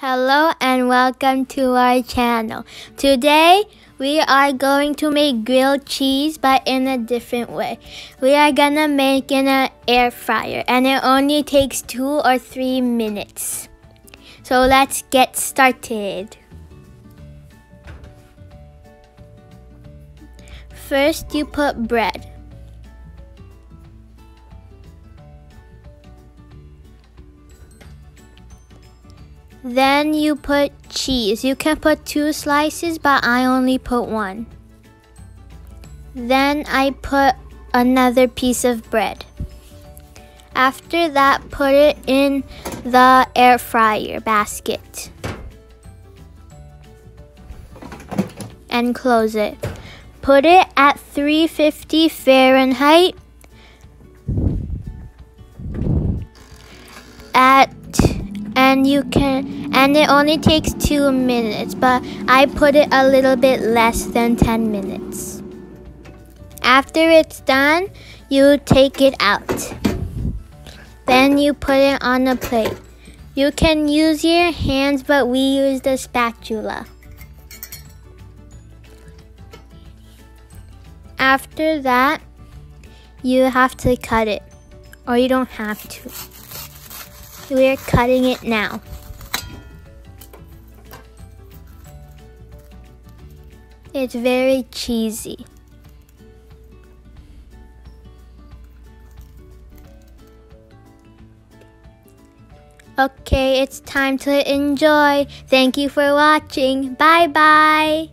Hello and welcome to our channel. Today we are going to make grilled cheese but in a different way. We are gonna make in an air fryer and it only takes 2 or 3 minutes. So let's get started. First you put bread. Then you put cheese. You can put 2 slices, but I only put 1. Then I put another piece of bread. After that, put it in the air fryer basket and close it. Put it at 350 Fahrenheit and it only takes 2 minutes, but I put it a little bit less than 10 minutes. After it's done, you take it out. Then you put it on a plate. You can use your hands, but we use the spatula. After that, you have to cut it, or you don't have to. We're cutting it now. It's very cheesy. Okay, it's time to enjoy. Thank you for watching. Bye bye.